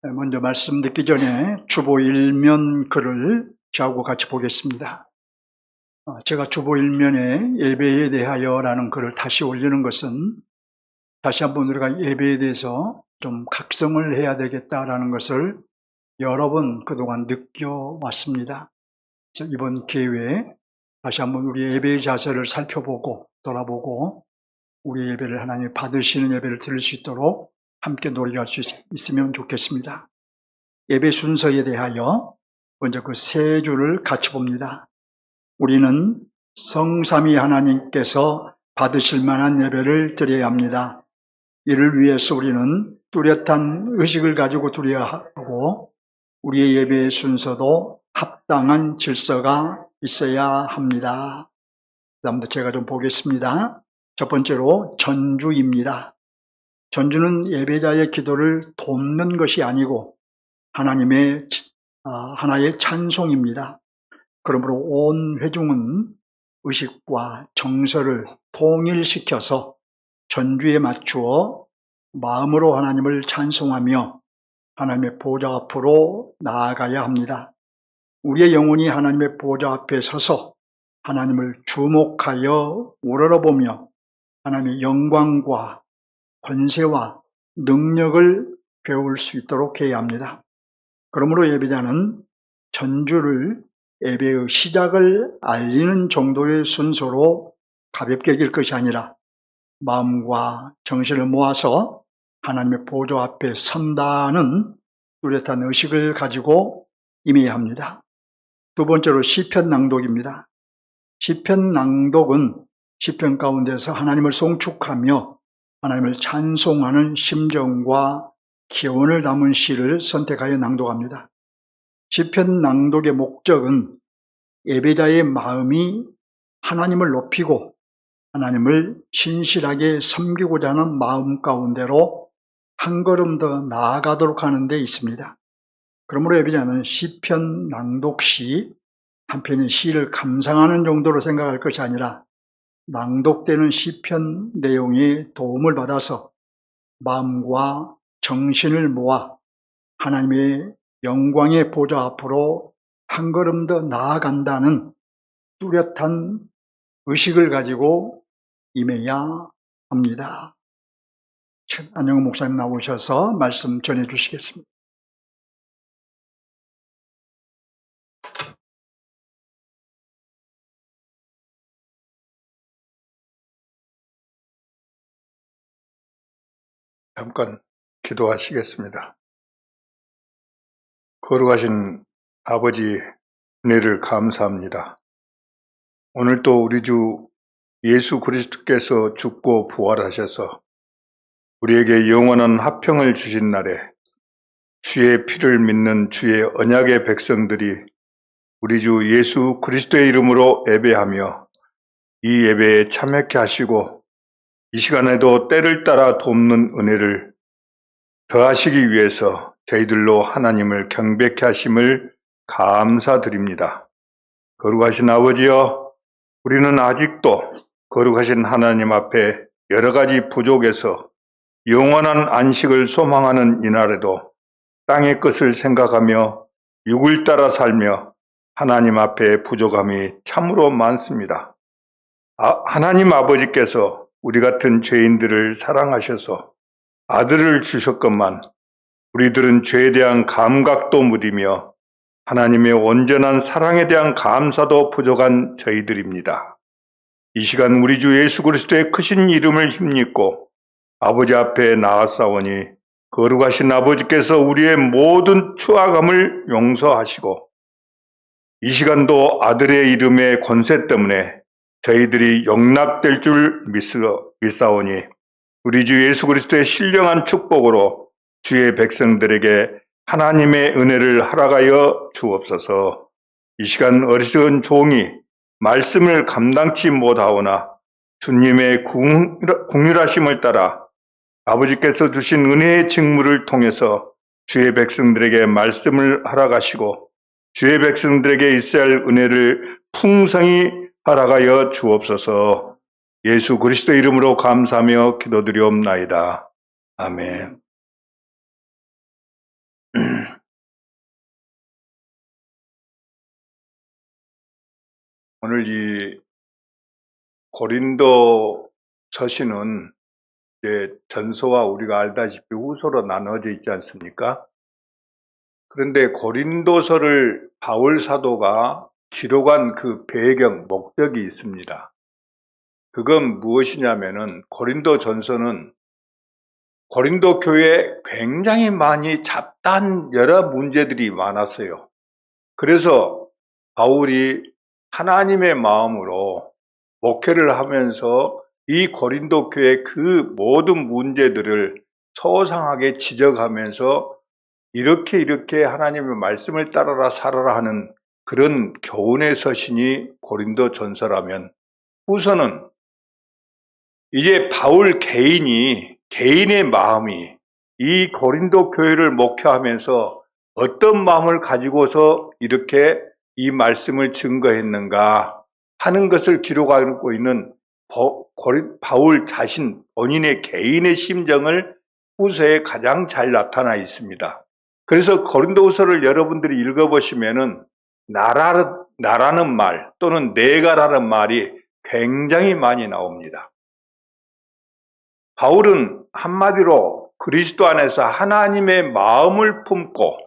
먼저 말씀 듣기 전에 주보 일면 글을 저하고 같이 보겠습니다. 제가 주보 일면에 예배에 대하여라는 글을 다시 올리는 것은 다시 한번 우리가 예배에 대해서 좀 각성을 해야 되겠다라는 것을 여러 번 그동안 느껴왔습니다. 이번 기회에 다시 한번 우리 예배의 자세를 살펴보고 돌아보고 우리 예배를 하나님 받으시는 예배를 드릴 수 있도록 함께 노력할 수 있으면 좋겠습니다. 예배 순서에 대하여 먼저 그 세 줄을 같이 봅니다. 우리는 성삼위 하나님께서 받으실 만한 예배를 드려야 합니다. 이를 위해서 우리는 뚜렷한 의식을 가지고 드려야 하고 우리의 예배의 순서도 합당한 질서가 있어야 합니다. 그 다음부터 제가 좀 보겠습니다. 첫 번째로 전주입니다. 전주는 예배자의 기도를 돕는 것이 아니고 하나님의 하나의 찬송입니다. 그러므로 온 회중은 의식과 정서를 통일시켜서 전주에 맞추어 마음으로 하나님을 찬송하며 하나님의 보좌 앞으로 나아가야 합니다. 우리의 영혼이 하나님의 보좌 앞에 서서 하나님을 주목하여 우러러보며 하나님의 영광과 권세와 능력을 배울 수 있도록 해야 합니다. 그러므로 예배자는 전주를 예배의 시작을 알리는 정도의 순서로 가볍게 길 것이 아니라 마음과 정신을 모아서 하나님의 보좌 앞에 선다는 뚜렷한 의식을 가지고 임해야 합니다. 두 번째로 시편 낭독입니다. 시편 낭독은 시편 가운데서 하나님을 송축하며 하나님을 찬송하는 심정과 기원을 담은 시를 선택하여 낭독합니다. 시편 낭독의 목적은 예배자의 마음이 하나님을 높이고 하나님을 신실하게 섬기고자 하는 마음 가운데로 한 걸음 더 나아가도록 하는 데 있습니다. 그러므로 예배자는 시편 낭독 시 한편의 시를 감상하는 정도로 생각할 것이 아니라 낭독되는 시편 내용에 도움을 받아서 마음과 정신을 모아 하나님의 영광의 보좌 앞으로 한 걸음 더 나아간다는 뚜렷한 의식을 가지고 임해야 합니다. 안영훈 목사님 나오셔서 말씀 전해 주시겠습니다. 잠깐 기도하시겠습니다. 거룩하신 아버지 은혜를 감사합니다. 오늘 또 우리 주 예수 그리스도께서 죽고 부활하셔서 우리에게 영원한 화평을 주신 날에 주의 피를 믿는 주의 언약의 백성들이 우리 주 예수 그리스도의 이름으로 예배하며 이 예배에 참여케 하시고 이 시간에도 때를 따라 돕는 은혜를 더하시기 위해서 저희들로 하나님을 경배케 하심을 감사드립니다. 거룩하신 아버지여, 우리는 아직도 거룩하신 하나님 앞에 여러 가지 부족해서 영원한 안식을 소망하는 이날에도 땅의 것을 생각하며 육을 따라 살며 하나님 앞에 부족함이 참으로 많습니다. 하나님 아버지께서 우리 같은 죄인들을 사랑하셔서 아들을 주셨건만 우리들은 죄에 대한 감각도 무디며 하나님의 온전한 사랑에 대한 감사도 부족한 저희들입니다. 이 시간 우리 주 예수 그리스도의 크신 이름을 힘입고 아버지 앞에 나아싸우니 거룩하신 아버지께서 우리의 모든 추악함을 용서하시고 이 시간도 아들의 이름의 권세 때문에 저희들이 용납될 줄 믿사오니 우리 주 예수 그리스도의 신령한 축복으로 주의 백성들에게 하나님의 은혜를 허락하여 주옵소서. 이 시간 어리석은 종이 말씀을 감당치 못하오나 주님의 긍휼하심을 따라 아버지께서 주신 은혜의 직무를 통해서 주의 백성들에게 말씀을 허락하시고 주의 백성들에게 있어야 할 은혜를 풍성히 허락하여 주옵소서. 예수 그리스도 이름으로 감사하며 기도드리옵나이다. 아멘. 오늘 이 고린도 서신은 이제 전서와 우리가 알다시피 후서로 나눠져 있지 않습니까? 그런데 고린도서를 바울 사도가 기록한 그 배경, 목적이 있습니다. 그건 무엇이냐면은 고린도 전서는 고린도 교회에 굉장히 많이 잡다한 여러 문제들이 많았어요. 그래서 바울이 하나님의 마음으로 목회를 하면서 이 고린도 교회의 그 모든 문제들을 소상하게 지적하면서 이렇게 하나님의 말씀을 따라라 살아라 하는 그런 교훈의 서신이 고린도 전서라면, 후서는 이제 바울 개인의 마음이 이 고린도 교회를 목회하면서 어떤 마음을 가지고서 이렇게 이 말씀을 증거했는가 하는 것을 기록하고 있는 바울 자신 본인의 개인의 심정을 후서에 가장 잘 나타나 있습니다. 그래서 고린도후서를 여러분들이 읽어보시면은 나라는 말 또는 내가라는 말이 굉장히 많이 나옵니다. 바울은 한마디로 그리스도 안에서 하나님의 마음을 품고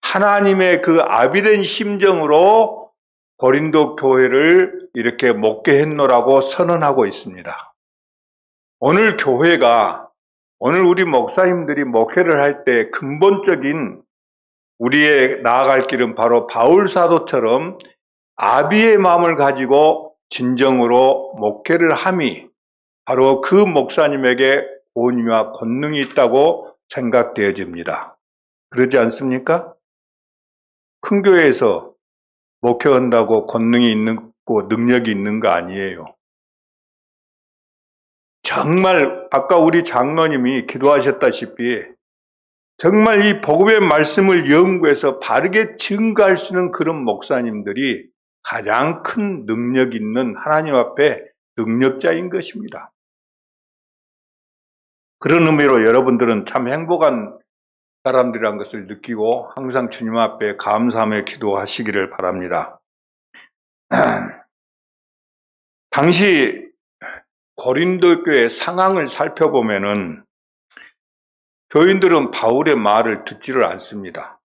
하나님의 그 아비된 심정으로 고린도 교회를 이렇게 목회했노라고 선언하고 있습니다. 오늘 우리 목사님들이 목회를 할 때 근본적인 우리의 나아갈 길은 바로 바울 사도처럼 아비의 마음을 가지고 진정으로 목회를 함이 바로 그 목사님에게 권위와 권능이 있다고 생각되어집니다. 그러지 않습니까? 큰 교회에서 목회한다고 권능이 있고 능력이 있는 거 아니에요. 정말 아까 우리 장로님이 기도하셨다시피 정말 이 복음의 말씀을 연구해서 바르게 증거할 수 있는 그런 목사님들이 가장 큰 능력 있는 하나님 앞에 능력자인 것입니다. 그런 의미로 여러분들은 참 행복한 사람들이란 것을 느끼고 항상 주님 앞에 감사하며 기도하시기를 바랍니다. 당시 고린도 교회 상황을 살펴보면은 교인들은 바울의 말을 듣지를 않습니다.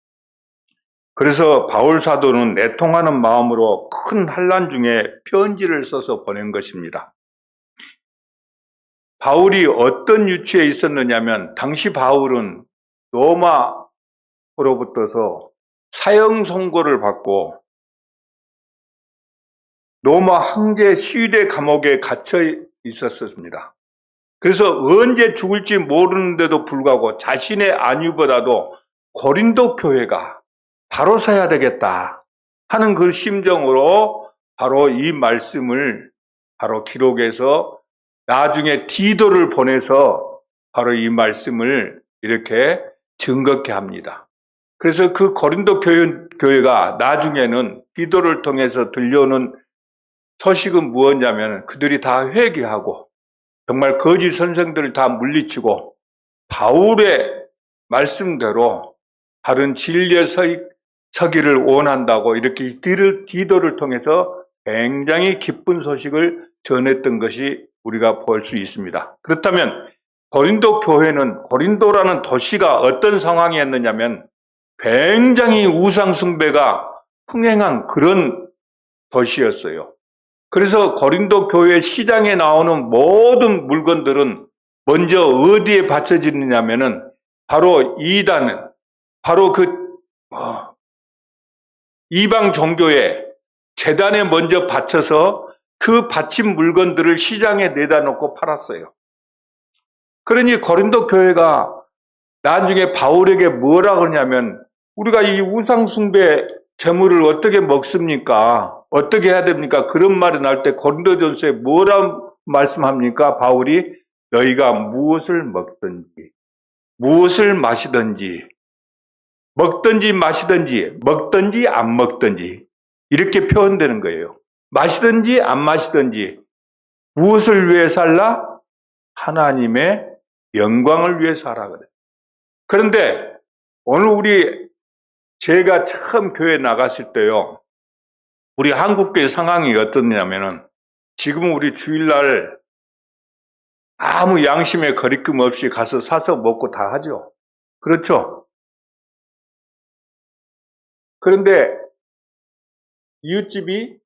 그래서 바울 사도는 애통하는 마음으로 큰 환난 중에 편지를 써서 보낸 것입니다. 바울이 어떤 위치에 있었느냐면 당시 바울은 로마로부터서 사형 선고를 받고 로마 황제 시위대 감옥에 갇혀 있었습니다. 그래서 언제 죽을지 모르는데도 불구하고 자신의 안위보다도 고린도 교회가 바로 서야 되겠다 하는 그 심정으로 바로 이 말씀을 바로 기록해서 나중에 디도를 보내서 바로 이 말씀을 이렇게 증거케 합니다. 그래서 그 고린도 교회가 나중에는 디도를 통해서 들려오는 소식은 무엇이냐면 그들이 다 회개하고 정말 거짓 선생들을 다 물리치고 바울의 말씀대로 바른 진리에 서기를 원한다고 이렇게 디도를 통해서 굉장히 기쁜 소식을 전했던 것이 우리가 볼 수 있습니다. 그렇다면 고린도 교회는 고린도라는 도시가 어떤 상황이었느냐면 굉장히 우상 숭배가 흥행한 그런 도시였어요. 그래서 고린도 교회 시장에 나오는 모든 물건들은 먼저 어디에 바쳐지느냐면은 바로 바로 이방 종교의 제단에 먼저 바쳐서 그 바친 물건들을 시장에 내다 놓고 팔았어요. 그러니 고린도 교회가 나중에 바울에게 뭐라 그러냐면 우리가 이 우상 숭배 재물을 어떻게 먹습니까? 어떻게 해야 됩니까? 그런 말이 나올 때 고린도전서에 뭐라 말씀합니까? 바울이 너희가 무엇을 먹든지 무엇을 마시든지 먹든지 마시든지 먹든지 안 먹든지 이렇게 표현되는 거예요. 마시든지 안 마시든지 무엇을 위해 살라? 하나님의 영광을 위해서 하라 그래요. 그런데 오늘 제가 처음 교회 나갔을 때요. 우리 한국교회 상황이 어떻냐면은 지금 우리 주일날 아무 양심의 거리낌 없이 가서 사서 먹고 다 하죠. 그렇죠? 그런데 이웃집이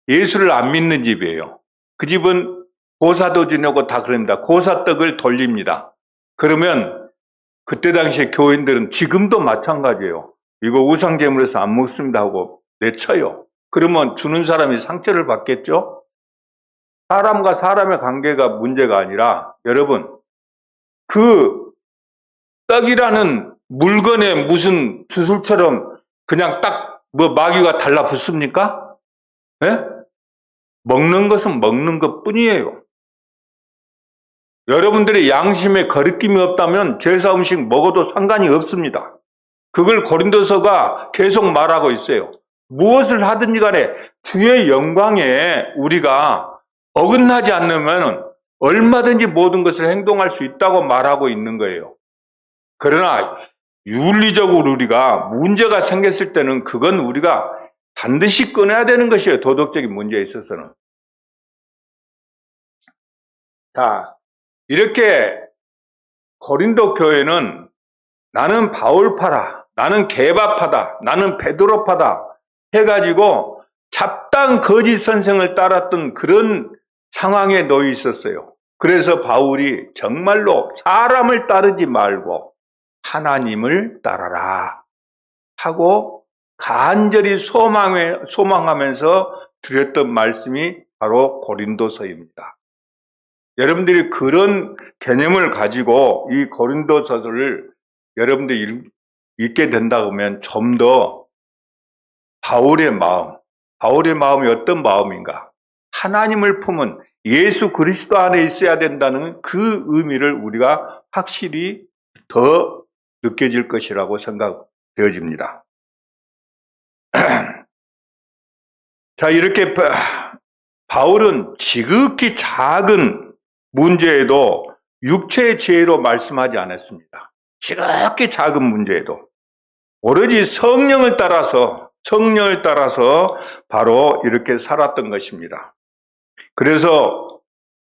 예수를 안 믿는 집이에요. 그 집은 고사도 지내고 다 그럽니다. 고사떡을 돌립니다. 그러면 그때 당시에 교인들은 지금도 마찬가지예요. 이거 우상제물에서 안 먹습니다 하고 내쳐요. 그러면 주는 사람이 상처를 받겠죠? 사람과 사람의 관계가 문제가 아니라 여러분, 그 떡이라는 물건에 무슨 주술처럼 그냥 딱 마귀가 달라붙습니까? 예? 먹는 것은 먹는 것 뿐이에요. 여러분들의 양심에 거리낌이 없다면 제사 음식 먹어도 상관이 없습니다. 그걸 고린도서가 계속 말하고 있어요. 무엇을 하든지 간에 주의 영광에 우리가 어긋나지 않으면 얼마든지 모든 것을 행동할 수 있다고 말하고 있는 거예요. 그러나 윤리적으로 우리가 문제가 생겼을 때는 그건 우리가 반드시 끊어야 되는 것이에요. 도덕적인 문제에 있어서는. 자, 이렇게 고린도 교회는 나는 바울파다, 나는 게바파다, 나는 베드로파다 해가지고 잡다한 거짓 선생을 따랐던 그런 상황에 놓여 있었어요. 그래서 바울이 정말로 사람을 따르지 말고 하나님을 따라라 하고 간절히 소망하면서 드렸던 말씀이 바로 고린도서입니다. 여러분들이 그런 개념을 가지고 이 고린도서를 여러분들이 읽게 된다고 하면 좀 더 바울의 마음이 어떤 마음인가? 하나님을 품은 예수 그리스도 안에 있어야 된다는 그 의미를 우리가 확실히 더 느껴질 것이라고 생각되어집니다. 자, 이렇게 바울은 지극히 작은 문제에도 육체의 지혜로 말씀하지 않았습니다. 지극히 작은 문제에도 오로지 성령을 따라서 바로 이렇게 살았던 것입니다. 그래서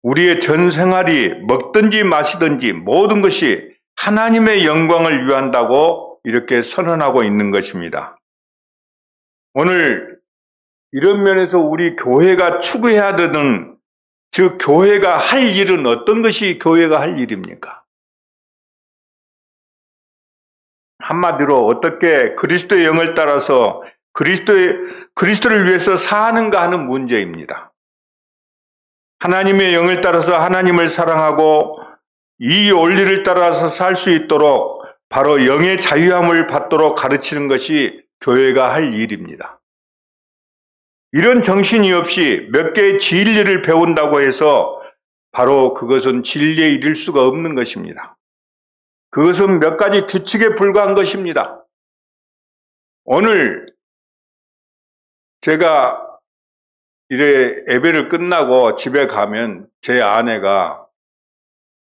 우리의 전 생활이 먹든지 마시든지 모든 것이 하나님의 영광을 위한다고 이렇게 선언하고 있는 것입니다. 오늘 이런 면에서 우리 교회가 추구해야 되는, 즉 교회가 할 일은 어떤 것이 교회가 할 일입니까? 한마디로 어떻게 그리스도의 영을 따라서 그리스도를 위해서 사는가 하는 문제입니다. 하나님의 영을 따라서 하나님을 사랑하고 이 원리를 따라서 살 수 있도록 바로 영의 자유함을 받도록 가르치는 것이 교회가 할 일입니다. 이런 정신이 없이 몇 개의 진리를 배운다고 해서 바로 그것은 진리에 이를 수가 없는 것입니다. 그것은 몇 가지 규칙에 불과한 것입니다. 오늘 제가 예배를 끝나고 집에 가면 제 아내가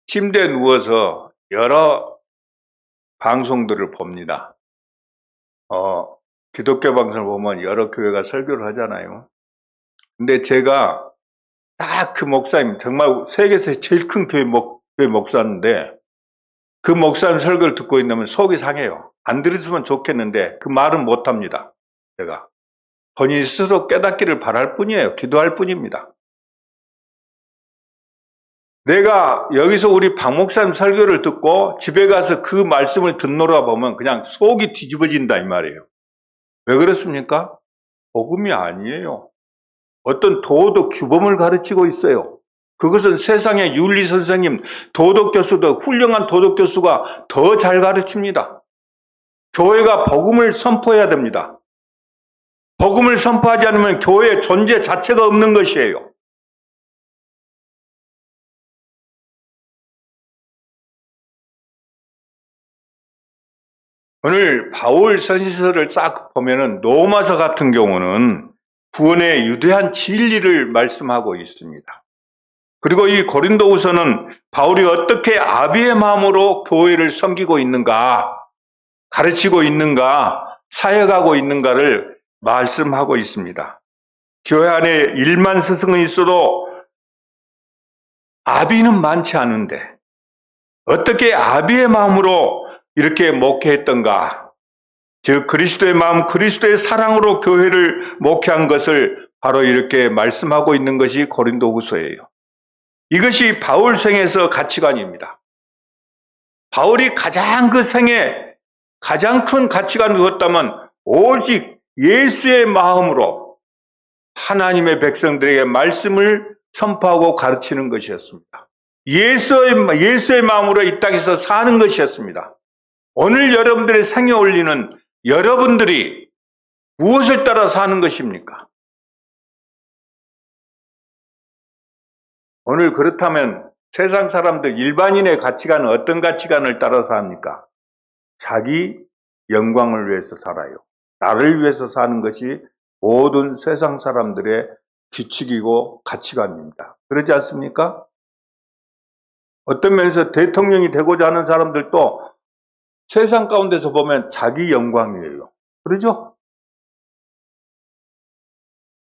침대에 누워서 여러 방송들을 봅니다. 기독교 방송을 보면 여러 교회가 설교를 하잖아요. 근데 제가 딱 그 목사님, 정말 세계에서 제일 큰 교회 목사인데 그 목사님 설교를 듣고 있다면 속이 상해요. 안 들었으면 좋겠는데 그 말은 못합니다. 제가 본인 스스로 깨닫기를 바랄 뿐이에요. 기도할 뿐입니다. 내가 여기서 우리 박 목사님 설교를 듣고 집에 가서 그 말씀을 듣노라 보면 그냥 속이 뒤집어진다 이 말이에요. 왜 그렇습니까? 복음이 아니에요. 어떤 도덕 규범을 가르치고 있어요. 그것은 세상의 윤리 선생님, 도덕 교수도 훌륭한 도덕 교수가 더 잘 가르칩니다. 교회가 복음을 선포해야 됩니다. 복음을 선포하지 않으면 교회의 존재 자체가 없는 것이에요. 오늘 바울 서신서를 싹 보면은 로마서 같은 경우는 구원의 유대한 진리를 말씀하고 있습니다. 그리고 이 고린도후서는 바울이 어떻게 아비의 마음으로 교회를 섬기고 있는가, 가르치고 있는가, 사역하고 있는가를 말씀하고 있습니다. 교회 안에 1만 스승은 있어도 아비는 많지 않은데 어떻게 아비의 마음으로 이렇게 목회했던가? 즉 그리스도의 마음, 그리스도의 사랑으로 교회를 목회한 것을 바로 이렇게 말씀하고 있는 것이 고린도후서예요. 이것이 바울 생에서 가치관입니다. 바울이 가장 그 생에 가장 큰 가치관을 두었다면 오직 예수의 마음으로 하나님의 백성들에게 말씀을 선포하고 가르치는 것이었습니다. 예수의 마음으로 이 땅에서 사는 것이었습니다. 오늘 여러분들의 생에 올리는 여러분들이 무엇을 따라 사는 것입니까? 오늘 그렇다면 세상 사람들, 일반인의 가치관은 어떤 가치관을 따라서 합니까? 자기 영광을 위해서 살아요. 나를 위해서 사는 것이 모든 세상 사람들의 규칙이고 가치관입니다. 그러지 않습니까? 어떤 면에서 대통령이 되고자 하는 사람들도 세상 가운데서 보면 자기 영광이에요. 그러죠?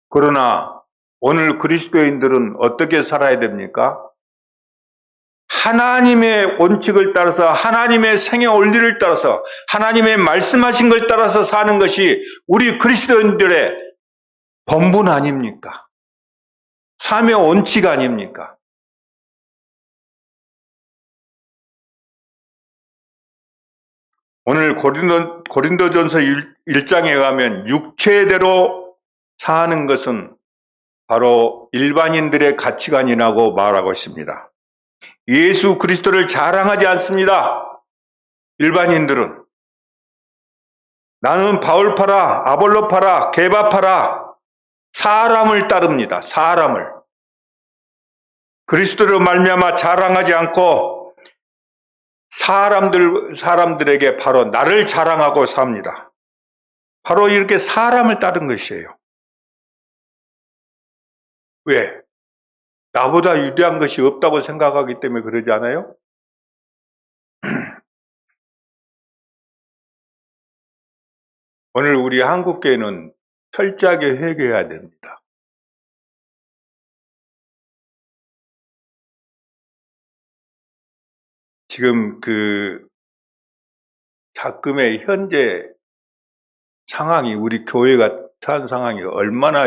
그러나 오늘 그리스도인들은 어떻게 살아야 됩니까? 하나님의 원칙을 따라서, 하나님의 생애 원리를 따라서, 하나님의 말씀하신 걸 따라서 사는 것이 우리 그리스도인들의 본분 아닙니까? 삶의 원칙 아닙니까? 오늘 고린도전서 1장에 가면 육체대로 사는 것은 바로 일반인들의 가치관이라고 말하고 있습니다. 예수 그리스도를 자랑하지 않습니다. 일반인들은 나는 바울 파라, 아볼로 파라, 게바 파라, 사람을 따릅니다. 사람을. 그리스도로 말미암아 자랑하지 않고 사람들에게 바로 나를 자랑하고 삽니다. 바로 이렇게 사람을 따른 것이에요. 왜? 나보다 위대한 것이 없다고 생각하기 때문에 그러지 않아요? 오늘 우리 한국교회는 철저하게 회개해야 됩니다. 지금 작금의 현재 상황이, 우리 교회가 처한 상황이 얼마나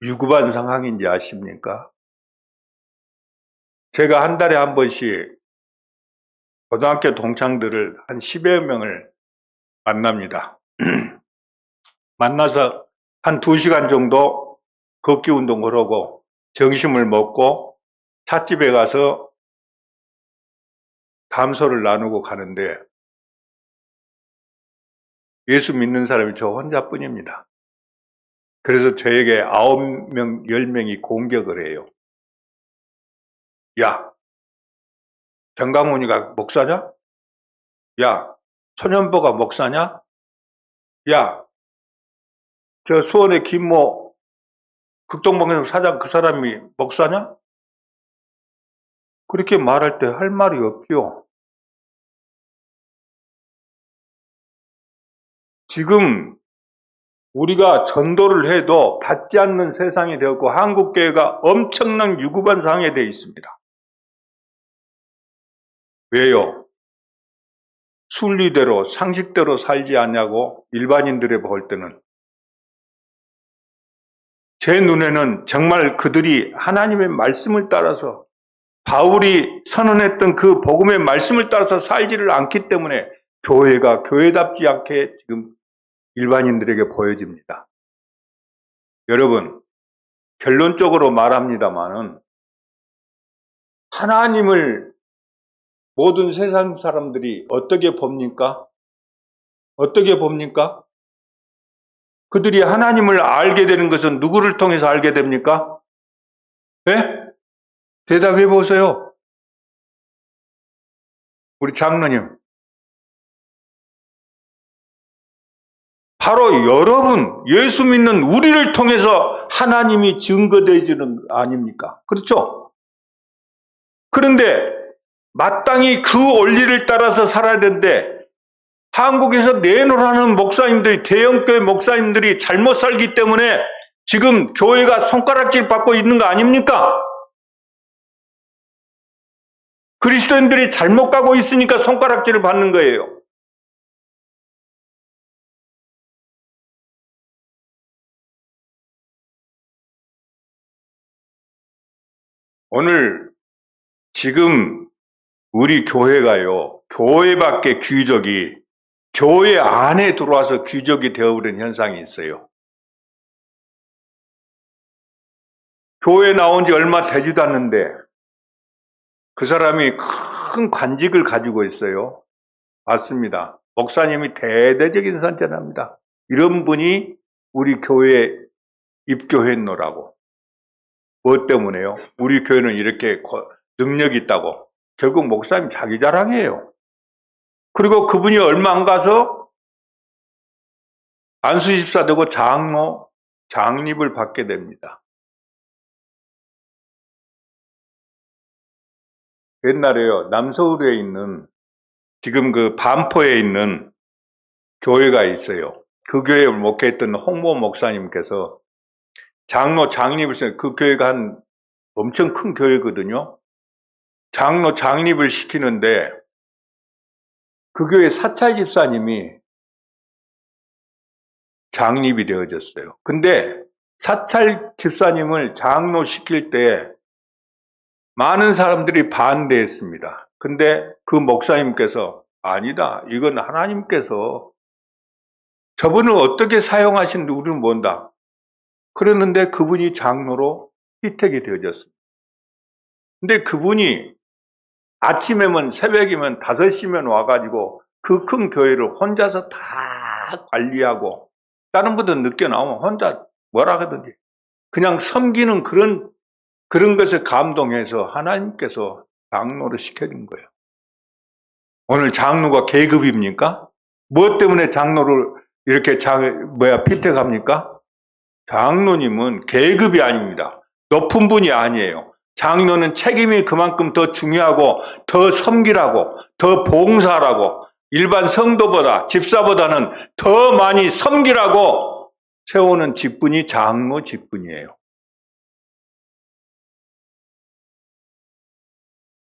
유급한 상황인지 아십니까? 제가 한 달에 한 번씩 고등학교 동창들을 한 10여 명을 만납니다. 만나서 한 2시간 정도 걷기 운동을 하고 점심을 먹고 찻집에 가서 담소를 나누고 가는데 예수 믿는 사람이 저 혼자뿐입니다. 그래서 저에게 9명, 10명이 공격을 해요. 야, 정강훈이가 목사냐? 야, 천연보가 목사냐? 야, 저 수원의 김모 극동방송 사장 그 사람이 목사냐? 그렇게 말할 때 할 말이 없죠. 지금 우리가 전도를 해도 받지 않는 세상이 되었고 한국교회가 엄청난 유급한 상황에 되어 있습니다. 왜요? 순리대로 상식대로 살지 않냐고 일반인들이 볼 때는. 제 눈에는 정말 그들이 하나님의 말씀을 따라서 바울이 선언했던 그 복음의 말씀을 따라서 살지를 않기 때문에 교회가 교회답지 않게 지금 일반인들에게 보여집니다. 여러분, 결론적으로 말합니다마는 하나님을 모든 세상 사람들이 어떻게 봅니까? 어떻게 봅니까? 그들이 하나님을 알게 되는 것은 누구를 통해서 알게 됩니까? 네? 대답해 보세요. 우리 장로님. 바로 여러분, 예수 믿는 우리를 통해서 하나님이 증거되어지는 거 아닙니까? 그렇죠? 그런데 마땅히 그 원리를 따라서 살아야 되는데 한국에서 내놓으라는 목사님들이, 대형교회 목사님들이 잘못 살기 때문에 지금 교회가 손가락질 받고 있는 거 아닙니까? 그리스도인들이 잘못 가고 있으니까 손가락질을 받는 거예요. 오늘 지금 우리 교회가요, 교회 밖에 귀족이 교회 안에 들어와서 귀족이 되어버린 현상이 있어요. 교회 나온 지 얼마 되지도 않는데 그 사람이 큰 관직을 가지고 있어요. 맞습니다. 목사님이 대대적인 선전합니다. 이런 분이 우리 교회에 입교했노라고. 뭐 때문에요? 우리 교회는 이렇게 능력이 있다고. 결국 목사님 자기 자랑이에요. 그리고 그분이 얼마 안 가서 안수집사 되고 장로, 장립을 받게 됩니다. 옛날에요, 남서울에 있는, 지금 그 반포에 있는 교회가 있어요. 그 교회에 목회했던 홍모 목사님께서 장로 장립을 시켰어요. 그 교회가 엄청 큰 교회거든요. 장로 장립을 시키는데 그 교회 사찰 집사님이 장립이 되어졌어요. 근데 사찰 집사님을 장로 시킬 때 많은 사람들이 반대했습니다. 근데 그 목사님께서 아니다. 이건 하나님께서 저분을 어떻게 사용하시는지 우리는 모른다. 그랬는데 그분이 장로로 피택이 되어졌습니다. 근데 그분이 아침에면 새벽이면 5시면 와가지고 그 큰 교회를 혼자서 다 관리하고 다른 분들 늦게 나오면 혼자 뭐라 하든지 그냥 섬기는 그런 것에 감동해서 하나님께서 장로를 시켜준 거예요. 오늘 장로가 계급입니까? 무엇 때문에 장로를 이렇게 피택합니까? 장로님은 계급이 아닙니다. 높은 분이 아니에요. 장로는 책임이 그만큼 더 중요하고 더 섬기라고 더 봉사하라고 일반 성도보다 집사보다는 더 많이 섬기라고 세우는 직분이 장로 직분이에요.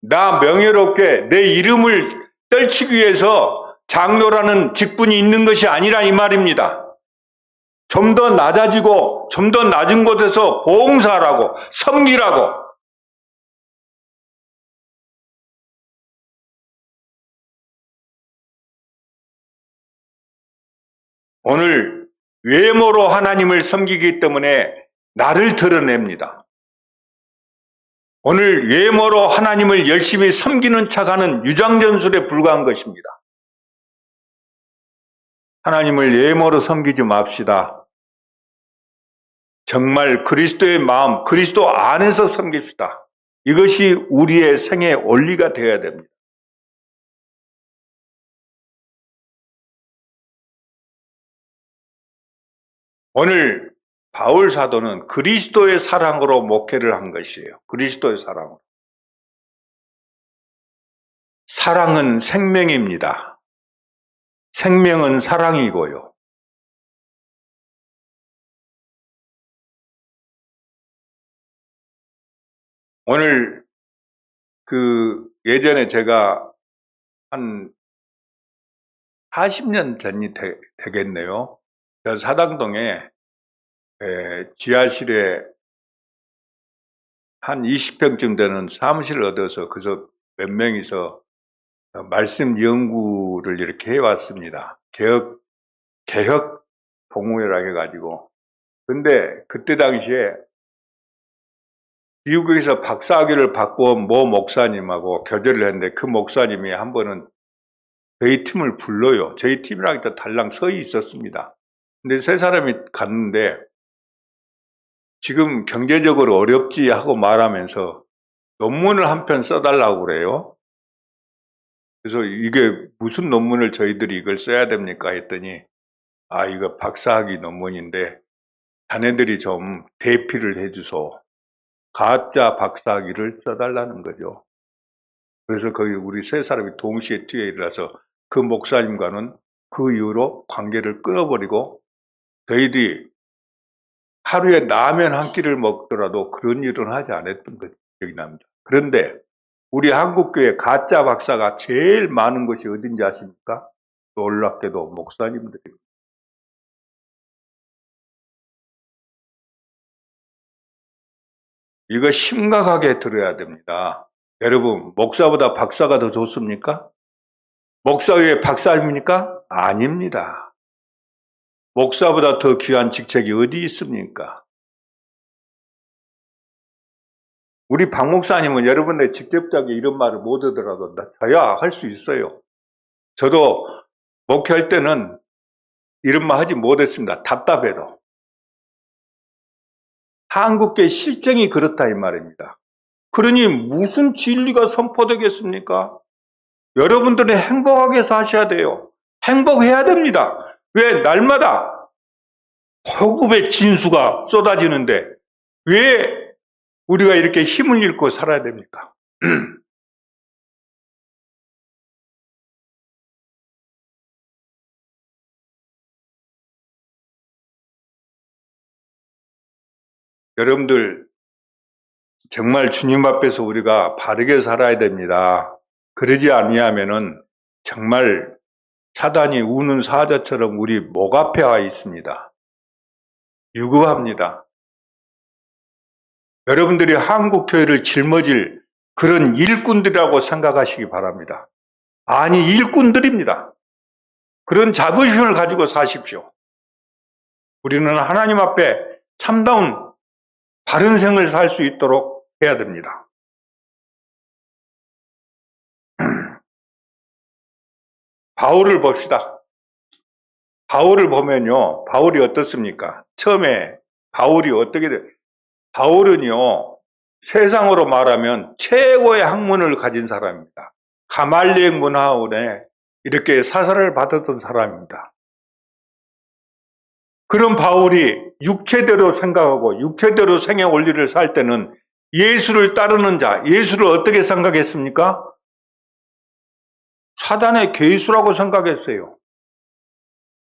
나 명예롭게 내 이름을 떨치기 위해서 장로라는 직분이 있는 것이 아니라 이 말입니다. 좀 더 낮아지고 좀 더 낮은 곳에서 봉사하라고 섬기라고. 오늘 외모로 하나님을 섬기기 때문에 나를 드러냅니다. 오늘 외모로 하나님을 열심히 섬기는 척하는 유장전술에 불과한 것입니다. 하나님을 외모로 섬기지 맙시다. 정말 그리스도의 마음, 그리스도 안에서 섬깁시다. 이것이 우리의 생애 원리가 되어야 됩니다. 오늘 바울 사도는 그리스도의 사랑으로 목회를 한 것이에요. 그리스도의 사랑으로. 사랑은 생명입니다. 생명은 사랑이고요. 오늘 예전에 제가 한 40년 전이 되겠네요. 저 사당동에 지하실에 한 20평쯤 되는 사무실을 얻어서 그래서 몇 명이서 말씀 연구를 이렇게 해왔습니다. 개혁 동호회라 해가지고. 근데 그때 당시에 미국에서 박사학위를 받고 온 모 목사님하고 교제를 했는데 그 목사님이 한 번은 저희 팀을 불러요. 저희 팀이랑 달랑 서 있었습니다. 근데 세 사람이 갔는데 지금 경제적으로 어렵지 하고 말하면서 논문을 한 편 써달라고 그래요. 그래서 이게 무슨 논문을 저희들이 이걸 써야 됩니까? 했더니 이거 박사학위 논문인데 자네들이 좀 대피를 해주소. 가짜 박사학위를 써달라는 거죠. 그래서 거기 우리 세 사람이 동시에 뛰어 일어나서 그 목사님과는 그 이후로 관계를 끊어버리고 저희들이 하루에 라면 한 끼를 먹더라도 그런 일은 하지 않았던 것 기억이 납니다. 그런데 우리 한국교회 가짜 박사가 제일 많은 것이 어딘지 아십니까? 놀랍게도 목사님들입니다. 이거 심각하게 들어야 됩니다. 여러분, 목사보다 박사가 더 좋습니까? 목사 위에 박사입니까? 아닙니다. 목사보다 더 귀한 직책이 어디 있습니까? 우리 박 목사님은 여러분들 직접적인 이런 말을 못 하더라도 저야 할 수 있어요. 저도 목회할 때는 이런 말 하지 못했습니다. 답답해도. 한국계 실정이 그렇다 이 말입니다. 그러니 무슨 진리가 선포되겠습니까? 여러분들은 행복하게 사셔야 돼요. 행복해야 됩니다. 왜 날마다 호급의 진수가 쏟아지는데 왜 우리가 이렇게 힘을 잃고 살아야 됩니까? 여러분들 정말 주님 앞에서 우리가 바르게 살아야 됩니다. 그러지 아니하면은 정말 사단이 우는 사자처럼 우리 목 앞에 와 있습니다. 유급합니다. 여러분들이 한국 교회를 짊어질 그런 일꾼들이라고 생각하시기 바랍니다. 아니, 일꾼들입니다. 그런 자부심을 가지고 사십시오. 우리는 하나님 앞에 참다운 바른 생을 살 수 있도록 해야 됩니다. 바울을 봅시다. 바울을 보면요, 바울이 어떻습니까? 처음에 바울이 어떻게 돼요? 바울은요, 세상으로 말하면 최고의 학문을 가진 사람입니다. 가말리엘 문화원에 이렇게 사사를 받았던 사람입니다. 그런 바울이 육체대로 생각하고 육체대로 생애 원리를 살 때는 예수를 따르는 자, 예수를 어떻게 생각했습니까? 사단의 괴수라고 생각했어요.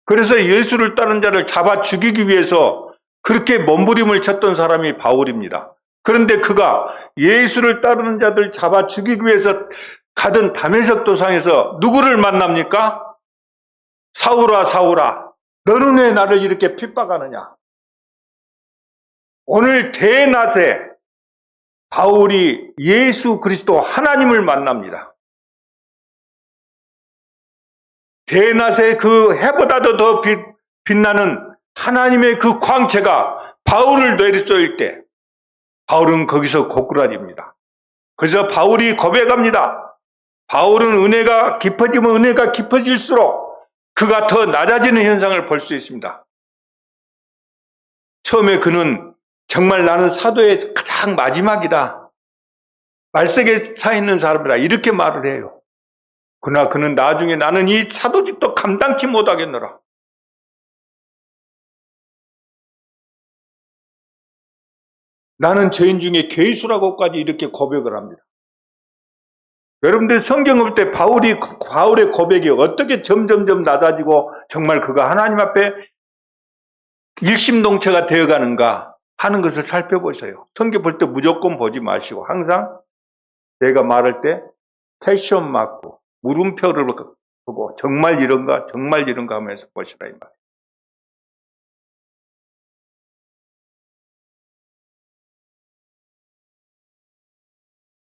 그래서 예수를 따르는 자를 잡아 죽이기 위해서 그렇게 몸부림을 쳤던 사람이 바울입니다. 그런데 그가 예수를 따르는 자들 잡아 죽이기 위해서 가던 다메섹 도상에서 누구를 만납니까? 사울아, 사울아, 너는 왜 나를 이렇게 핍박하느냐? 오늘 대낮에 바울이 예수 그리스도 하나님을 만납니다. 대낮에 그 해보다도 더 빛나는 하나님의 그 광채가 바울을 내리쏠 때 바울은 거기서 고꾸라집니다. 그래서 바울이 고백합니다. 바울은 은혜가 깊어지면 은혜가 깊어질수록 그가 더 낮아지는 현상을 볼 수 있습니다. 처음에 그는 정말 나는 사도의 가장 마지막이다. 말세에 차 있는 사람이다. 이렇게 말을 해요. 그러나 그는 나중에 나는 이 사도직도 감당치 못하겠노라. 나는 죄인 중에 괴수라고까지 이렇게 고백을 합니다. 여러분들 성경 볼 때 바울의 고백이 어떻게 점점점 낮아지고 정말 그가 하나님 앞에 일심동체가 되어가는가 하는 것을 살펴보세요. 성경 볼 때 무조건 보지 마시고 항상 내가 말할 때 퀘스천 마크, 물음표를 보고 정말 이런가 정말 이런가 하면서 보시라 이 말이에요.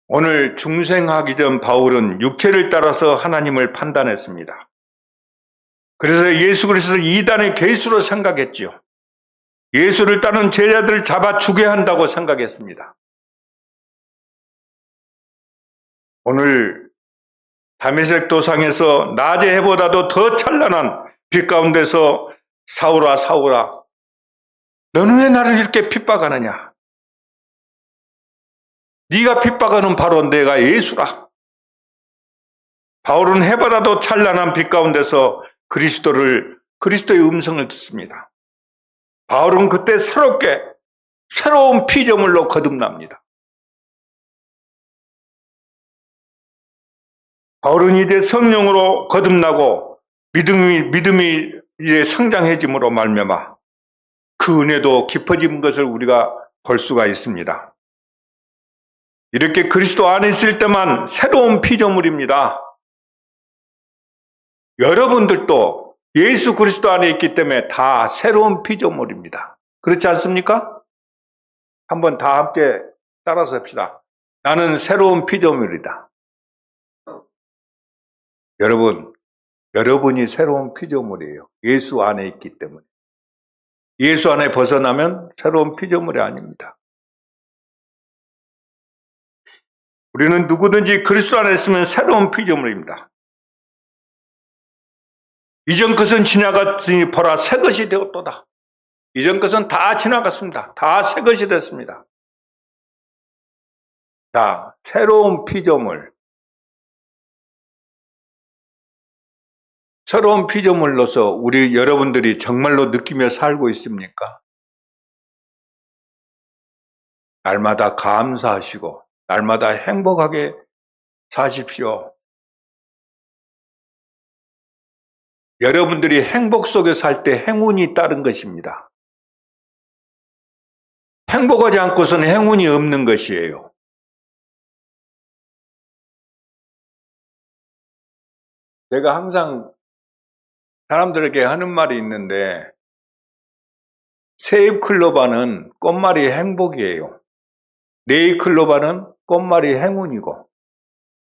오늘 중생하기 전 바울은 육체를 따라서 하나님을 판단했습니다. 그래서 예수 그리스도를 이단의 괴수로 생각했지요. 예수를 따르는 제자들을 잡아 죽여야 한다고 생각했습니다. 오늘 다메섹 도상에서 낮의 해보다도 더 찬란한 빛 가운데서 사울아 사울아 너는 왜 나를 이렇게 핍박하느냐? 네가 핍박하는 바로 내가 예수라. 바울은 해보다도 찬란한 빛 가운데서 그리스도의 음성을 듣습니다. 바울은 그때 새로운 피조물로 거듭납니다. 바울은 이제 성령으로 거듭나고 믿음이 이제 성장해짐으로 말미암아 그 은혜도 깊어진 것을 우리가 볼 수가 있습니다. 이렇게 그리스도 안에 있을 때만 새로운 피조물입니다. 여러분들도 예수 그리스도 안에 있기 때문에 다 새로운 피조물입니다. 그렇지 않습니까? 한번 다 함께 따라서 합시다. 나는 새로운 피조물이다. 여러분이 새로운 피조물이에요. 예수 안에 있기 때문에. 예수 안에 벗어나면 새로운 피조물이 아닙니다. 우리는 누구든지 그리스도 안에 있으면 새로운 피조물입니다. 이전 것은 지나갔으니 보라 새 것이 되었도다. 이전 것은 다 지나갔습니다. 다 새 것이 됐습니다. 자, 새로운 피조물. 새로운 피조물로서 우리 여러분들이 정말로 느끼며 살고 있습니까? 날마다 감사하시고 날마다 행복하게 사십시오. 여러분들이 행복 속에 살 때 행운이 따른 것입니다. 행복하지 않고서는 행운이 없는 것이에요. 제가 항상 사람들에게 하는 말이 있는데 세잎클로바는 꽃말이 행복이에요. 네잎클로바는 꽃말이 행운이고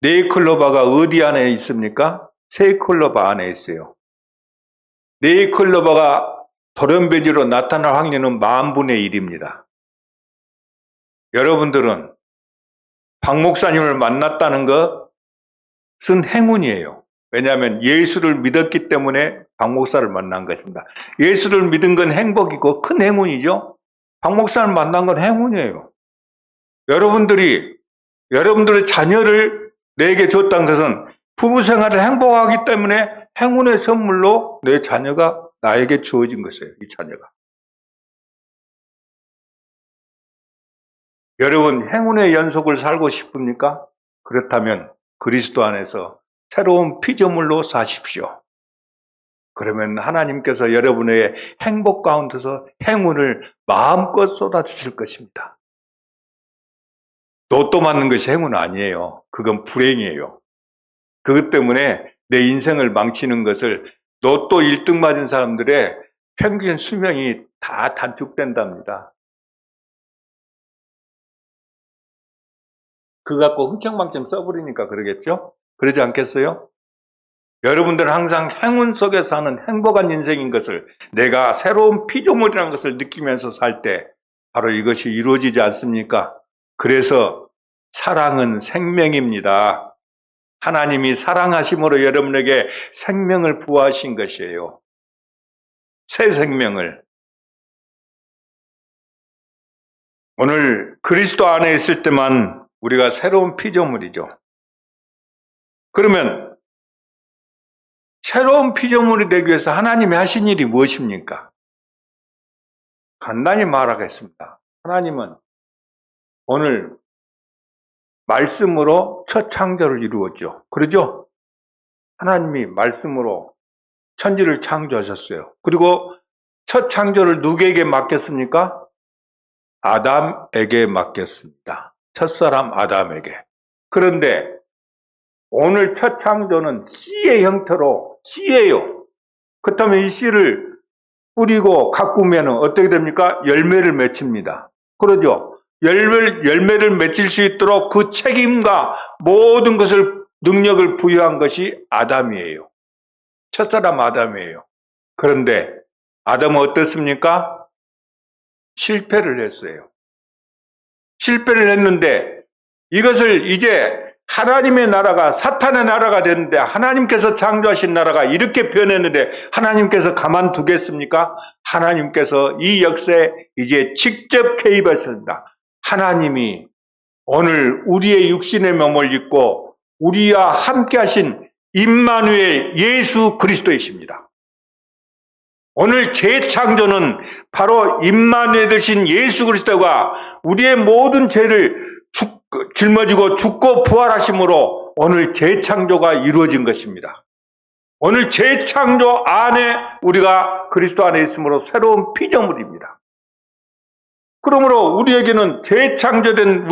네잎클로바가 어디 안에 있습니까? 세잎클로바 안에 있어요. 네잎클로바가 돌연변이로 나타날 확률은 10,000분의 1입니다. 여러분들은 박 목사님을 만났다는 것은 행운이에요. 왜냐하면 예수를 믿었기 때문에 박 목사를 만난 것입니다. 예수를 믿은 건 행복이고 큰 행운이죠. 박 목사를 만난 건 행운이에요. 여러분들의 자녀를 내게 줬다는 것은 부부 생활을 행복하기 때문에 행운의 선물로 내 자녀가 나에게 주어진 것이에요. 이 자녀가. 여러분 행운의 연속을 살고 싶습니까? 그렇다면 그리스도 안에서 새로운 피조물로 사십시오. 그러면 하나님께서 여러분의 행복 가운데서 행운을 마음껏 쏟아주실 것입니다. 로또 맞는 것이 행운 아니에요. 그건 불행이에요. 그것 때문에 내 인생을 망치는 것을 로또 1등 맞은 사람들의 평균 수명이 다 단축된답니다. 그거 갖고 흥청망청 써버리니까 그러겠죠? 그러지 않겠어요? 여러분들은 항상 행운 속에 사는 행복한 인생인 것을 내가 새로운 피조물이라는 것을 느끼면서 살 때 바로 이것이 이루어지지 않습니까? 그래서 사랑은 생명입니다. 하나님이 사랑하심으로 여러분에게 생명을 부어하신 것이에요. 새 생명을. 오늘 그리스도 안에 있을 때만 우리가 새로운 피조물이죠. 그러면 새로운 피조물이 되기 위해서 하나님이 하신 일이 무엇입니까? 간단히 말하겠습니다. 하나님은 오늘 말씀으로 첫 창조를 이루었죠. 그러죠? 하나님이 말씀으로 천지를 창조하셨어요. 그리고 첫 창조를 누구에게 맡겼습니까? 아담에게 맡겼습니다. 첫사람 아담에게. 그런데 오늘 첫 창조는 씨의 형태로 씨예요. 그렇다면 이 씨를 뿌리고 가꾸면 어떻게 됩니까? 열매를 맺힙니다. 그러죠? 열매를 맺힐 수 있도록 그 책임과 모든 것을 능력을 부여한 것이 아담이에요. 첫사람 아담이에요. 그런데 아담은 어떻습니까? 실패를 했어요. 실패를 했는데 이것을 이제 하나님의 나라가 사탄의 나라가 됐는데 하나님께서 창조하신 나라가 이렇게 변했는데 하나님께서 가만두겠습니까? 하나님께서 이 역사에 이제 직접 개입하셨습니다. 하나님이 오늘 우리의 육신의 몸을 입고 우리와 함께 하신 임마누엘 예수 그리스도이십니다. 오늘 재창조는 바로 임마누엘 되신 예수 그리스도가 우리의 모든 죄를 짊어지고 죽고 부활하심으로 오늘 재창조가 이루어진 것입니다. 오늘 재창조 안에 우리가 그리스도 안에 있으므로 새로운 피조물입니다. 그러므로 우리에게는 재창조된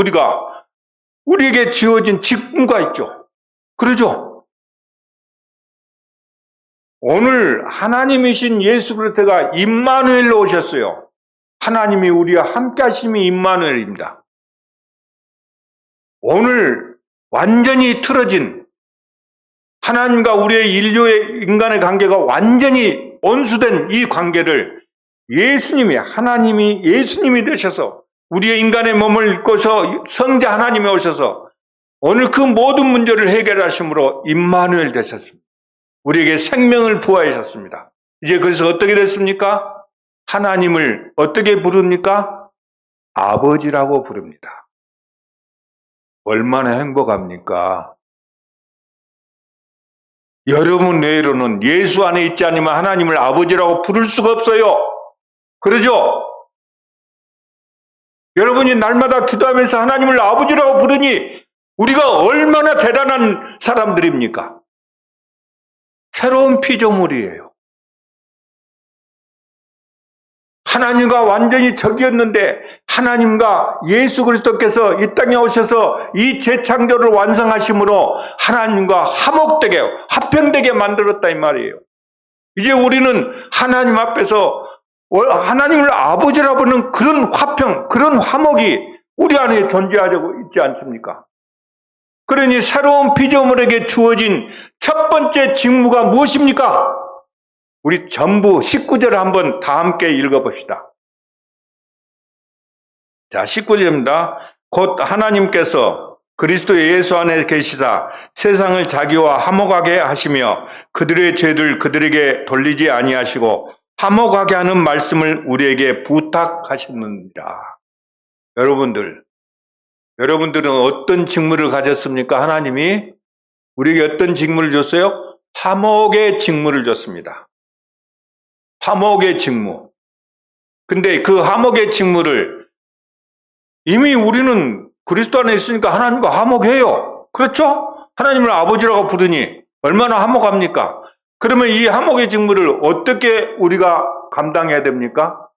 우리에게 지어진 직분가 있죠. 그러죠? 오늘 하나님이신 예수 그리스도가 임마누엘로 오셨어요. 하나님이 우리와 함께 하심이 임마누엘입니다. 오늘 완전히 틀어진 하나님과 우리의 인간의 관계가 완전히 온수된 이 관계를 하나님이 예수님이 되셔서 우리의 인간의 몸을 입고서 성자 하나님이 오셔서 오늘 그 모든 문제를 해결하심으로 임마누엘 되셨습니다. 우리에게 생명을 부어하셨습니다. 이제 그래서 어떻게 됐습니까? 하나님을 어떻게 부릅니까? 아버지라고 부릅니다. 얼마나 행복합니까? 여러분 외로는 예수 안에 있지 않으면 하나님을 아버지라고 부를 수가 없어요. 그러죠? 여러분이 날마다 기도하면서 하나님을 아버지라고 부르니 우리가 얼마나 대단한 사람들입니까? 새로운 피조물이에요. 하나님과 완전히 적이었는데 하나님과 예수 그리스도께서 이 땅에 오셔서 이 재창조를 완성하심으로 하나님과 화목되게 화평되게 만들었다 이 말이에요. 이제 우리는 하나님 앞에서 하나님을 아버지라고 부르는 그런 화평, 그런 화목이 우리 안에 존재하고 있지 않습니까? 그러니 새로운 피조물에게 주어진 첫 번째 직무가 무엇입니까? 우리 전부 19절을 한번 다 함께 읽어봅시다. 자, 19절입니다. 곧 하나님께서 그리스도 예수 안에 계시사 세상을 자기와 화목하게 하시며 그들의 죄를 그들에게 돌리지 아니하시고 화목하게 하는 말씀을 우리에게 부탁하셨느니라. 여러분들은 어떤 직무를 가졌습니까? 하나님이 우리에게 어떤 직무를 줬어요? 화목의 직무를 줬습니다. 화목의 직무. 근데 그 화목의 직무를 이미 우리는 그리스도 안에 있으니까 하나님과 화목해요. 그렇죠? 하나님을 아버지라고 부르니 얼마나 화목합니까? 그러면 이 화목의 직무를 어떻게 우리가 감당해야 됩니까?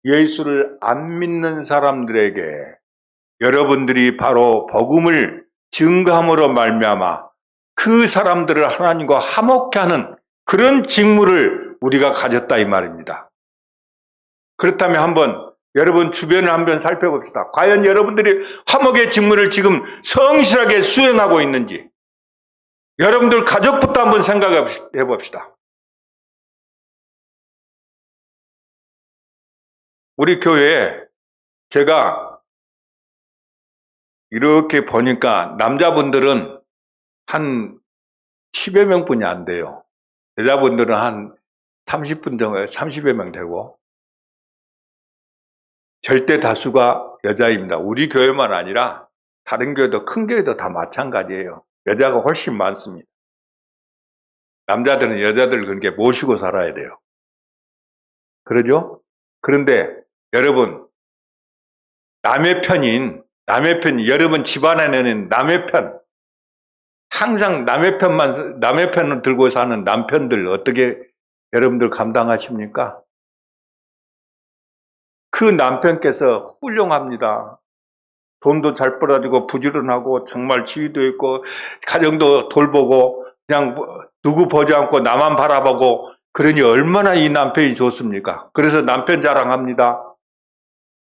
예수를 안 믿는 사람들에게 여러분들이 바로 복음을 증거함으로 말미암아 그 사람들을 하나님과 화목케 하는 그런 직무를 우리가 가졌다 이 말입니다. 그렇다면 한번 여러분 주변을 한번 살펴봅시다. 과연 여러분들이 화목의 직무를 지금 성실하게 수행하고 있는지 여러분들 가족부터 한번 생각해 봅시다. 우리 교회에 제가 이렇게 보니까 남자분들은 한 10여 명뿐이 안 돼요. 여자분들은 한 30분 정도, 30여 명 되고 절대 다수가 여자입니다. 우리 교회만 아니라 다른 교회도 큰 교회도 다 마찬가지예요. 여자가 훨씬 많습니다. 남자들은 여자들 그렇게 모시고 살아야 돼요. 그러죠? 그런데 여러분 남의 편인 여러분 집안에는 남의 편 항상 남의 편을 들고 사는 남편들 어떻게 여러분들 감당하십니까? 그 남편께서 훌륭합니다. 돈도 잘 벌어지고 부지런하고 정말 지위도 있고 가정도 돌보고 그냥 누구 보지 않고 나만 바라보고 그러니 얼마나 이 남편이 좋습니까? 그래서 남편 자랑합니다.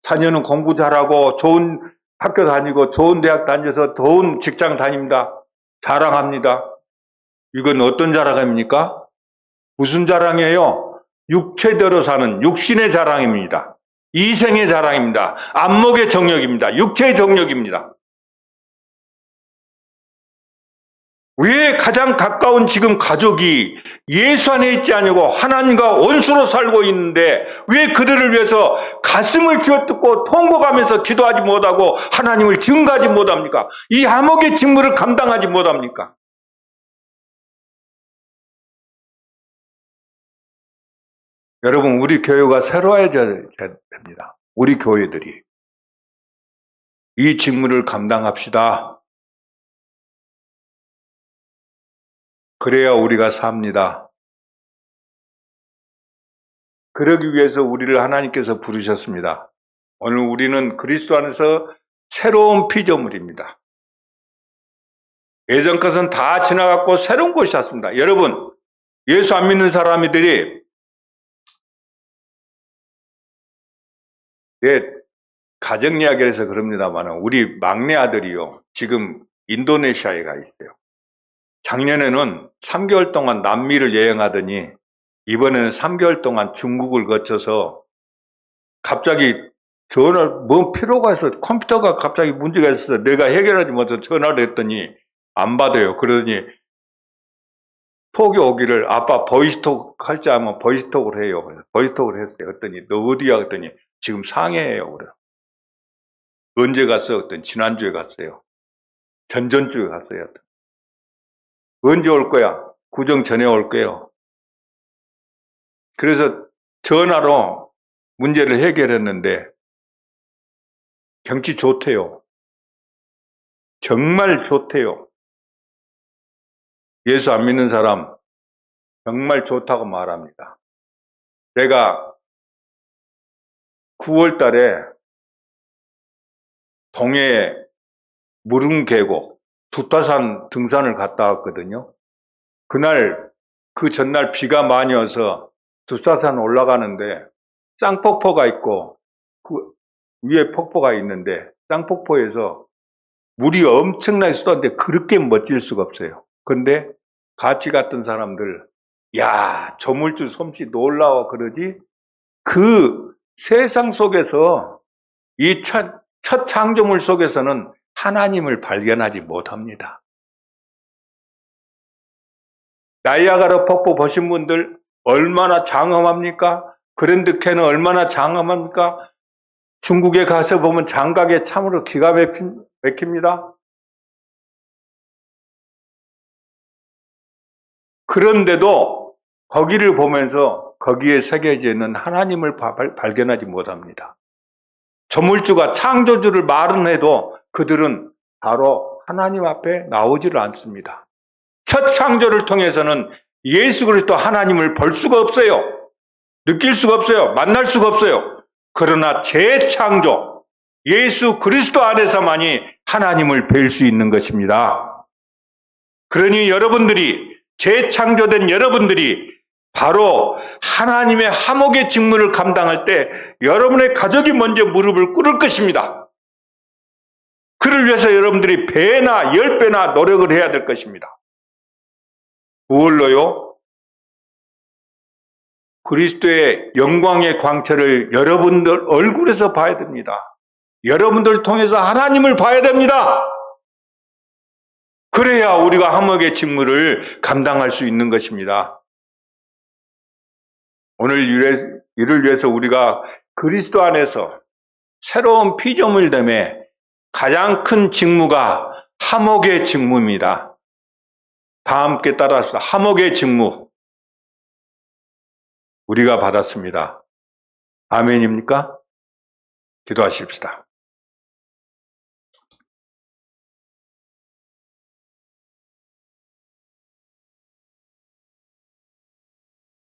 자녀는 공부 잘하고 좋은 학교 다니고 좋은 대학 다녀서 좋은 직장 다닙니다. 자랑합니다. 이건 어떤 자랑입니까? 무슨 자랑이에요? 육체대로 사는 육신의 자랑입니다. 이생의 자랑입니다. 안목의 정력입니다. 육체의 정력입니다. 왜 가장 가까운 지금 가족이 예수 안에 있지 않고 하나님과 원수로 살고 있는데 왜 그들을 위해서 가슴을 쥐어뜯고 통곡하면서 기도하지 못하고 하나님을 증거하지 못합니까? 이 화목의 직무를 감당하지 못합니까? 여러분 우리 교회가 새로워져야 됩니다. 우리 교회들이 이 직무를 감당합시다. 그래야 우리가 삽니다. 그러기 위해서 우리를 하나님께서 부르셨습니다. 오늘 우리는 그리스도 안에서 새로운 피조물입니다. 예전 것은 다 지나갔고 새로운 것이 왔습니다. 여러분, 예수 안 믿는 사람들이 가정 이야기를 해서 그럽니다만 우리 막내 아들이요. 지금 인도네시아에 가 있어요. 작년에는 3개월 동안 남미를 여행하더니 이번에는 3개월 동안 중국을 거쳐서 갑자기 뭔 필요가 있어. 컴퓨터가 갑자기 문제가 있어서 내가 해결하지 못해서 전화를 했더니 안 받아요. 그러더니 톡이 오기를 아빠 보이스톡 할지 하면 보이스톡을 해요. 보이스톡을 했어요. 그랬더니 너 어디야? 그랬더니 지금 상해예요. 그래. 언제 갔어요? 그랬더니 지난주에 갔어요. 전전주에 갔어요. 언제 올 거야? 구정 전에 올 거예요. 그래서 전화로 문제를 해결했는데 경치 좋대요. 정말 좋대요. 예수 안 믿는 사람 정말 좋다고 말합니다. 내가 9월 달에 동해 무릉계곡 두타산 등산을 갔다 왔거든요. 그날 그 전날 비가 많이 와서 두타산 올라가는데 쌍폭포가 있고 그 위에 폭포가 있는데 쌍폭포에서 물이 엄청나게 쏟았는데 그렇게 멋질 수가 없어요. 그런데 같이 갔던 사람들 야 조물주 솜씨 놀라워 그러지 그 세상 속에서 이 첫 창조물 속에서는 하나님을 발견하지 못합니다. 나이아가라 폭포 보신 분들 얼마나 장엄합니까? 그랜드 캐는 얼마나 장엄합니까? 중국에 가서 보면 장각에 참으로 기가 막힙니다. 그런데도 거기를 보면서 거기에 새겨져 있는 하나님을 발견하지 못합니다. 조물주가 창조주를 말은 해도 그들은 바로 하나님 앞에 나오지를 않습니다. 첫 창조를 통해서는 예수 그리스도 하나님을 볼 수가 없어요. 느낄 수가 없어요. 만날 수가 없어요. 그러나 재창조, 예수 그리스도 안에서만이 하나님을 뵐 수 있는 것입니다. 그러니 여러분들이 재창조된 여러분들이 바로 하나님의 하목의 직무를 감당할 때 여러분의 가족이 먼저 무릎을 꿇을 것입니다. 그를 위해서 여러분들이 배나 10배나 노력을 해야 될 것입니다. 무엇로요? 그리스도의 영광의 광채를 여러분들 얼굴에서 봐야 됩니다. 여러분들 통해서 하나님을 봐야 됩니다. 그래야 우리가 하목의 직무를 감당할 수 있는 것입니다. 오늘 이를 위해서 우리가 그리스도 안에서 새로운 피조물됨에 가장 큰 직무가 하목의 직무입니다. 다 함께 따라서 하목의 직무 우리가 받았습니다. 아멘입니까? 기도하십시다.